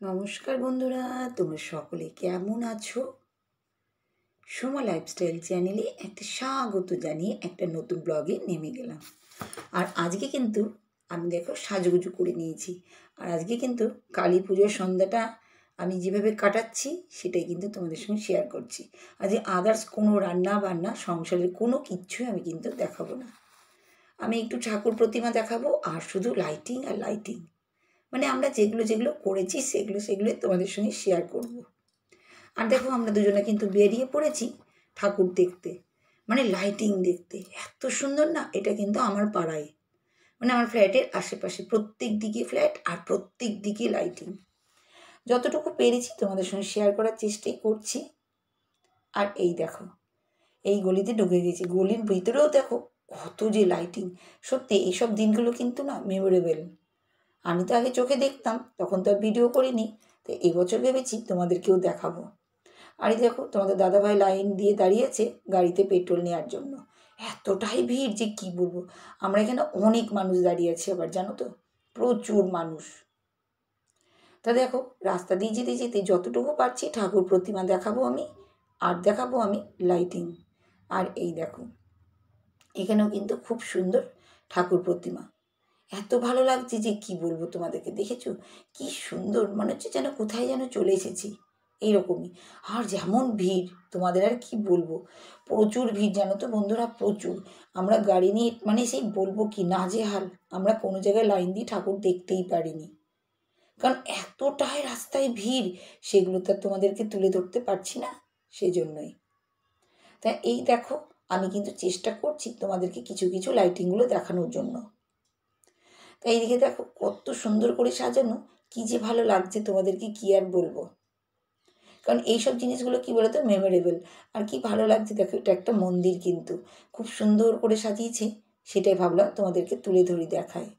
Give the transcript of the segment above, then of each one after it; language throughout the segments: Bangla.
নমস্কার বন্ধুরা, তোমরা সকলে কেমন আছো? সোমা লাইফস্টাইল চ্যানেলে একটা স্বাগত জানিয়ে একটা নতুন ব্লগে নেমে গেলাম। আর আজকে কিন্তু আমি দেখো সাজুগুজু করে নিয়েছি। আর আজকে কিন্তু কালী পুজোর সন্ধ্যাটা আমি যেভাবে কাটাচ্ছি সেটাই কিন্তু তোমাদের সঙ্গে শেয়ার করছি। আজকে আদার্স কোনো রান্না বান্না সংসারের কোনো কিচ্ছুই আমি কিন্তু দেখাবো না। আমি একটু ঠাকুর প্রতিমা দেখাবো আর শুধু লাইটিং আর লাইটিং, মানে আমরা যেগুলো করেছি সেগুলোই তোমাদের সঙ্গে শেয়ার করব। আর দেখো আমরা দুজনে কিন্তু বেরিয়ে পড়েছি ঠাকুর দেখতে, মানে লাইটিং দেখতে। এত সুন্দর না, এটা কিন্তু আমার পাড়ায়, মানে আমার ফ্ল্যাটের আশেপাশে প্রত্যেক দিকে ফ্ল্যাট আর প্রত্যেক দিকে লাইটিং। যতটুকু পেরেছি তোমাদের সঙ্গে শেয়ার করার চেষ্টাই করছি। আর এই দেখো, এই গলিতে ঢুকে গেছি, গলির ভিতরেও দেখো কত যে লাইটিং। সত্যি এইসব দিনগুলো কিন্তু না মেমোরেবল। আমি তো আগে চোখে দেখতাম, তখন তো আর ভিডিও করিনি, তো এবছর ভেবেছি তোমাদেরকেও দেখাবো। আর এই দেখো তোমাদের দাদাভাই লাইন দিয়ে দাঁড়িয়েছে গাড়িতে পেট্রোল নেওয়ার জন্য। এতটাই ভিড় যে কি বলবো। আমরা এখানে অনেক মানুষ দাঁড়িয়ে আছি, আবার জানো তো, প্রচুর মানুষ। তা দেখো রাস্তা দিয়ে যেতে যেতে যতটুকু পারছি ঠাকুর প্রতিমা দেখাবো আমি, আর দেখাবো আমি লাইটিং। আর এই দেখো এখানেও কিন্তু খুব সুন্দর ঠাকুর প্রতিমা। এত ভালো লাগছে যে কি বলবো তোমাদেরকে। দেখেছো কি সুন্দর, মনে হচ্ছে যেন কোথায় যেন চলে এসেছি, এইরকমই। আর যেমন ভিড়, তোমাদের আর কি বলবো, প্রচুর ভিড় জানো তো বন্ধুরা, প্রচুর। আমরা গাড়ি নিয়ে মানে সেই বলবো কি নাজেহাল, আমরা কোনো জায়গায় লাইন দিয়ে ঠাকুর দেখতেই পারিনি, কারণ এতটাই রাস্তায় ভিড়, সেগুলো তো আর তোমাদেরকে তুলে ধরতে পারছি না, সেজন্যই। তা এই দেখো আমি কিন্তু চেষ্টা করছি তোমাদেরকে কিছু কিছু লাইটিংগুলো দেখানোর জন্য। তাই এইদিকে দেখো কত সুন্দর করে সাজানো, কী যে ভালো লাগছে তোমাদেরকে কি আর বলবো। কারণ এইসব জিনিসগুলো কী বলো তো, মেমোরেবল। আর কি ভালো লাগছে দেখো, এটা একটা মন্দির কিন্তু খুব সুন্দর করে সাজিয়েছে, সেটাই ভাবলাম তোমাদেরকে তুলে ধরি দেখায়।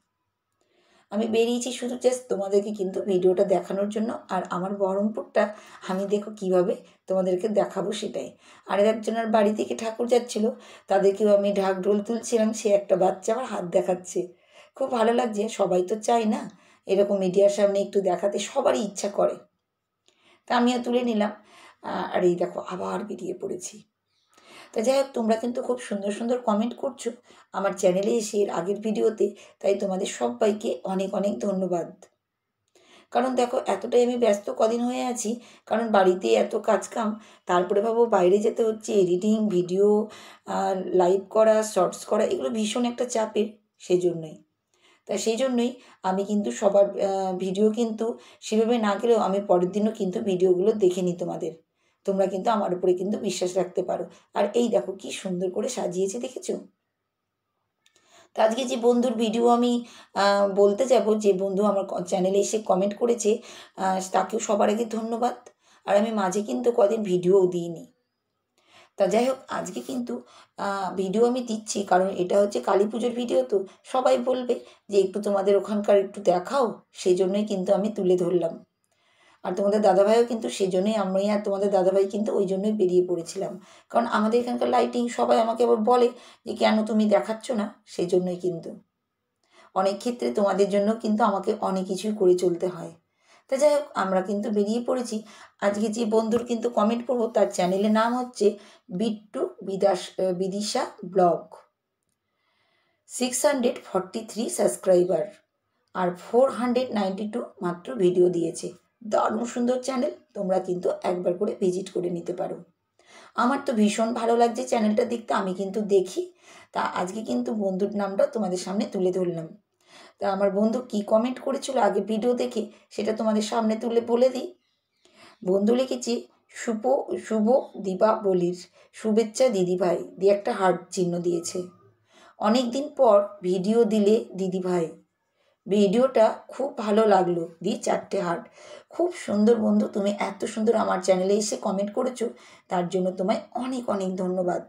আমি বেরিয়েছি শুধু জাস্ট তোমাদেরকে কিন্তু ভিডিওটা দেখানোর জন্য। আর আমার বহরমপুরটা আমি দেখো কিভাবে তোমাদেরকে দেখাবো সেটাই। আর একজনের বাড়ি থেকে ঠাকুর যাচ্ছিলো, তাদেরকেও আমি ঢাক ঢোল তুলছিলাম, সে একটা বাচ্চা আমার হাত দেখাচ্ছে। খুব ভালো লাগছে, সবাই তো চায় না এরকম মিডিয়ার সামনে একটু দেখাতে, সবারই ইচ্ছা করে, তা আমিও তুলে নিলাম। আর এই দেখো আবার বেরিয়ে পড়েছি। তা যাই হোক, তোমরা কিন্তু খুব সুন্দর সুন্দর কমেন্ট করছো আমার চ্যানেলে এসে এর আগের ভিডিওতে, তাই তোমাদের সবাইকে অনেক অনেক ধন্যবাদ। কারণ দেখো এতটাই আমি ব্যস্ত কদিন হয়ে আছি, কারণ বাড়িতে এত কাজকাম, তারপরে ভাবো বাইরে যেতে হচ্ছে, এডিটিং, ভিডিও, লাইভ করা, শর্টস করা, এগুলো ভীষণ একটা চাপের, সেজন্যই। তা সেই জন্যই আমি কিন্তু সবার ভিডিও কিন্তু সেভাবে না গেলেও আমি পরের দিনও কিন্তু ভিডিওগুলো দেখে নিই তোমাদের। তোমরা কিন্তু আমার উপরে কিন্তু বিশ্বাস রাখতে পারো। আর এই দেখো কি সুন্দর করে সাজিয়েছে, দেখেছো? তো আজকে যে বন্ধুর ভিডিও আমি বলতে যাব, যে বন্ধু আমার চ্যানেলে এসে কমেন্ট করেছে, তাকেও সবার আগে ধন্যবাদ। আর আমি মাঝে কিন্তু কদিন ভিডিওও দিইনি। তা যাই হোক আজকে কিন্তু ভিডিও আমি দিচ্ছি, কারণ এটা হচ্ছে কালী পুজোর ভিডিও, তো সবাই বলবে যে একটু তোমাদের ওখানকার একটু দেখাও, সেই জন্যই কিন্তু আমি তুলে ধরলাম। আর তোমাদের দাদাভাইও কিন্তু সেজন্যই, আমি আর তোমাদের দাদাভাই কিন্তু ওই জন্যই বেরিয়ে পড়েছিলাম, কারণ আমাদের এখানকার লাইটিং সবাই আমাকে আবার বলে যে কেন তুমি দেখাচ্ছ না, সেই জন্যই কিন্তু অনেক ক্ষেত্রে তোমাদের জন্য কিন্তু আমাকে অনেক কিছুই করে চলতে হয়। তা যাই হোক আমরা কিন্তু বেরিয়ে পড়েছি। আজকে যে বন্ধুর কিন্তু কমেন্ট করবো, তার চ্যানেলের নাম হচ্ছে বিট্টু বিদিশা ব্লগ। 643 সাবস্ক্রাইবার আর 492 মাত্র ভিডিও দিয়েছে। দারুণ সুন্দর চ্যানেল, তোমরা কিন্তু একবার করে ভিজিট করে নিতে পারো। আমার তো ভীষণ ভালো লাগছে চ্যানেলটা দেখতে, আমি কিন্তু দেখি। তা আজকে কিন্তু বন্ধুর নামটা তোমাদের সামনে তুলে ধরলাম। তা আমার বন্ধু কি কমেন্ট করেছিল আগে ভিডিও দেখে, সেটা তোমাদের সামনে তুলে বলে দিই। বন্ধু লিখেছি, শুভ শুভ দীপাবলির শুভেচ্ছা দিদিভাই, দিয়ে একটা হার্ট চিহ্ন দিয়েছে। অনেক দিন পর ভিডিও দিলে দিদিভাই, ভিডিওটা খুব ভালো লাগলো, দিয়ে 4টে হার্ট। খুব সুন্দর বন্ধু, তুমি এত সুন্দর আমার চ্যানেলে এসে কমেন্ট করেছো, তার জন্য তোমায় অনেক অনেক ধন্যবাদ।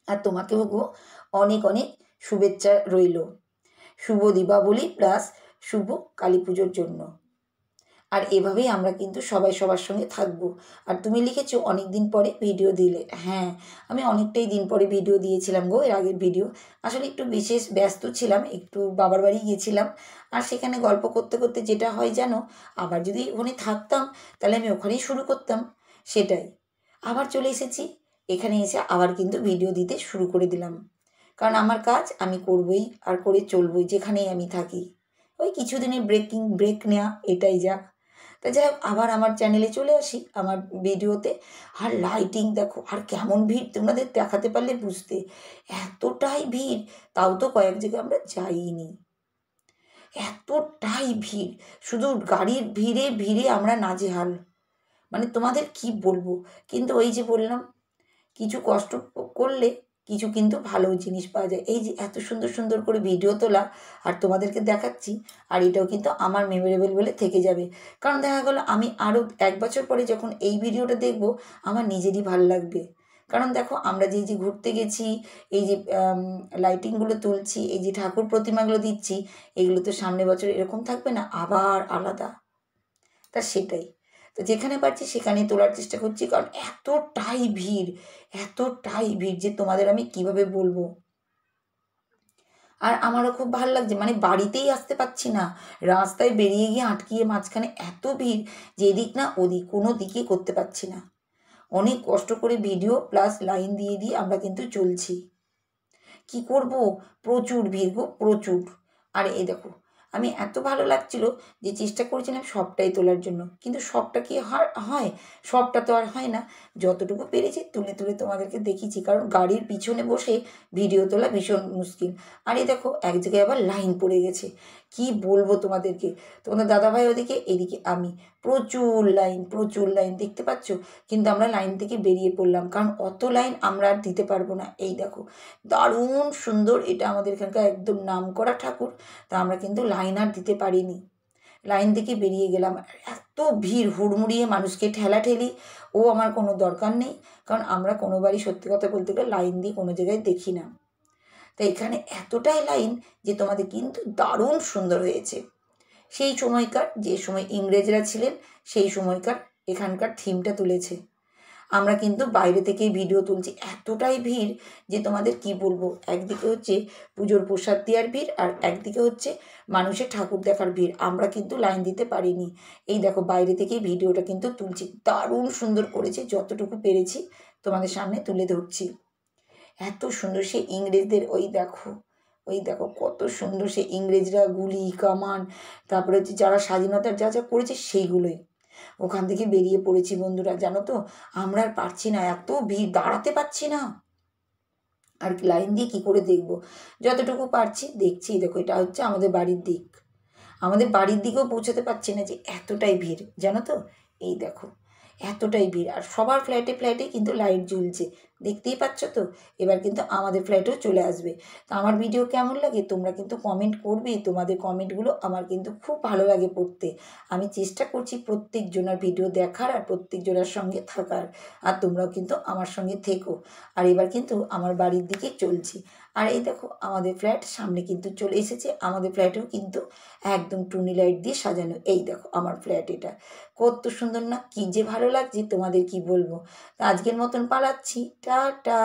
আর তোমাকেও গো অনেক অনেক শুভেচ্ছা রইল, শুভ দীপাবলি প্লাস শুভ কালী পুজোর জন্য। আর এভাবেই আমরা কিন্তু সবাই সবার সঙ্গে থাকবো। আর তুমি লিখেছো অনেক দিন পরে ভিডিও দিলে। হ্যাঁ, আমি অনেকটাই দিন পরে ভিডিও দিয়েছিলাম গো, এর আগের ভিডিও। আসলে একটু বিশেষ ব্যস্ত ছিলাম, একটু বাবার বাড়ি গিয়েছিলাম। আর সেখানে গল্প করতে করতে যেটা হয় জানো, আবার যদি ওখানে থাকতাম তাহলে আমি ওখানেই শুরু করতাম। সেটাই, আবার চলে এসেছি এখানে, এসে আবার কিন্তু ভিডিও দিতে শুরু করে দিলাম। কারণ আমার কাজ আমি করবই আর করে চলবই যেখানেই আমি থাকি। ওই কিছুদিনের ব্রেক নেওয়া, এটাই যা। তা যাই হোক, আবার আমার চ্যানেলে চলে আসি, আমার ভিডিওতে। আর লাইটিং দেখো, আর কেমন ভিড় তোমাদের দেখাতে পারলে বুঝতে। এতটাই ভিড়, তাও তো কয়েক জায়গায় আমরা যাইনি। এতটাই ভিড়, শুধু গাড়ির ভিড়ে ভিড়ে আমরা নাজেহাল। মানে তোমাদের কি বলবো। কিন্তু ওই যে বললাম, কিছু কষ্ট করলে কিছু কিন্তু ভালো জিনিস পাওয়া যায়। এই যে এত সুন্দর সুন্দর করে ভিডিও তোলা আর তোমাদেরকে দেখাচ্ছি, আর এটাও কিন্তু আমার মেমোরেবল বলে থেকে যাবে। কারণ দেখা গেলো আমি আরও 1 বছর পরে যখন এই ভিডিওটা দেখব, আমার নিজেরই ভালো লাগবে। কারণ দেখো, আমরা যে ঘুরতে গেছি, এই যে লাইটিংগুলো তুলছি, এই যে ঠাকুর প্রতিমাগুলো দিচ্ছি, এগুলো তো সামনে বছর এরকম থাকবে না, আবার আলাদা। তা সেটাই, তো যেখানে পারছি সেখানেই তোলার চেষ্টা করছি। কারণ এতটাই ভিড়, এতটাই ভিড় যে তোমাদের আমি কিভাবে বলবো। আর আমারও খুব ভালো লাগছে, মানে বাড়িতেই আসতে পারছি না, রাস্তায় বেরিয়ে গিয়ে আটকিয়ে মাঝখানে এত ভিড় যে এদিক না ওদিক কোনো দিকে করতে পারছি না। অনেক কষ্ট করে ভিডিও প্লাস লাইন দিয়ে দিয়ে আমরা কিন্তু চলছি। কি করব, প্রচুর ভিড় গো, প্রচুর। আর এই দেখো, আমি এত ভালো লাগছিল যে চেষ্টা করেছিলাম সবটাই তোলার জন্য, কিন্তু সবটা কি হয়, সবটা তো আর হয় না। যতটুকু পেরেছি তুলে তুলে তোমাদেরকে দেখিয়েছি, কারণ গাড়ির পিছনে বসে ভিডিও তোলা ভীষণ মুশকিল। আর এই দেখো, এক জায়গায় আবার লাইন পড়ে গেছে, কি বলবো তোমাদেরকে। তোমাদের দাদাভাই ওদিকে, এদিকে আমি, প্রচুর লাইন, প্রচুর লাইন দেখতে পাচ্ছ। কিন্তু আমরা লাইন থেকে বেরিয়ে পড়লাম, কারণ অত লাইন আমরা আর দিতে পারবো না। এই দেখো, দারুণ সুন্দর, এটা আমাদের এখানকার একদম নামকরা ঠাকুর। তা আমরা কিন্তু লাইন আর দিতে পারিনি, লাইন থেকে বেরিয়ে গেলাম। এত ভিড়, হুড়মুড়িয়ে মানুষকে ঠেলাঠেলি, ও আমার কোনো দরকার নেই। কারণ আমরা কোনো বাড়ি, সত্যি কথা বলতে গেলে, লাইন দিয়ে কোনো জায়গায় দেখি না। তাই এখানে এতটাই লাইন যে তোমাদের কিন্তু দারুণ সুন্দর হয়েছে। সেই সময়কার, যে সময় ইংরেজরা ছিলেন, সেই সময়কার এখানকার থিমটা তুলেছে। আমরা কিন্তু বাইরে থেকেই ভিডিও তুলছি, এতটাই ভিড় যে তোমাদের কি বলবো। একদিকে হচ্ছে পুজোর প্রসাদ দেওয়ার ভিড়, আর একদিকে হচ্ছে মানুষের ঠাকুর দেখার ভিড়। আমরা কিন্তু লাইন দিতে পারিনি। এই দেখো, বাইরে থেকেই ভিডিওটা কিন্তু তুলছি, দারুণ সুন্দর করেছে, যতটুকু পেরেছি তোমাদের সামনে তুলে ধরছি। এত সুন্দর সে ইংরেজদের, ওই দেখো, ওই দেখো কত সুন্দর সে ইংরেজরা গুলি কামান, তারপরে হচ্ছে যারা স্বাধীনতার যা যা করেছে সেইগুলোই। ওখান থেকে বেরিয়ে পড়েছি বন্ধুরা, জানো তো, আমরা আর পারছি না, এত ভিড়, দাঁড়াতে পারছি না। আর লাইন দিয়ে কী করে দেখবো, যতটুকু পারছি দেখছি। দেখো, এটা হচ্ছে আমাদের বাড়ির দিক, আমাদের বাড়ির দিকেও পৌঁছাতে পারছি না, যে এতটাই ভিড়, জানো তো। এই দেখো, এতটাই ভিড়, আর সবার ফ্ল্যাটে ফ্ল্যাটে কিন্তু লাইট জ্বলছে, দেখতেই পাচ্ছ তো। এবার কিন্তু আমাদের ফ্ল্যাটেও চলে আসবে। তা আমার ভিডিও কেমন লাগে তোমরা কিন্তু কমেন্ট করবে, তোমাদের কমেন্টগুলো আমার কিন্তু খুব ভালো লাগে পড়তে। আমি চেষ্টা করছি প্রত্যেকজনের ভিডিও দেখার আর প্রত্যেকজনের সঙ্গে থাকার, আর তোমরাও কিন্তু আমার সঙ্গে থেকো। আর এবার কিন্তু আমার বাড়ির দিকে চলছি। আর এই দেখো, আমাদের ফ্ল্যাট সামনে কিন্তু চলে এসেছে, আমাদের ফ্ল্যাটেও কিন্তু একদম টুনি লাইট দিয়ে সাজানো। এই দেখো আমার ফ্ল্যাট, এটা কত সুন্দর না, কি যে ভালো লাগছে তোমাদের কি বলবো। তা আজকের মতন পালাচ্ছি, টাটা।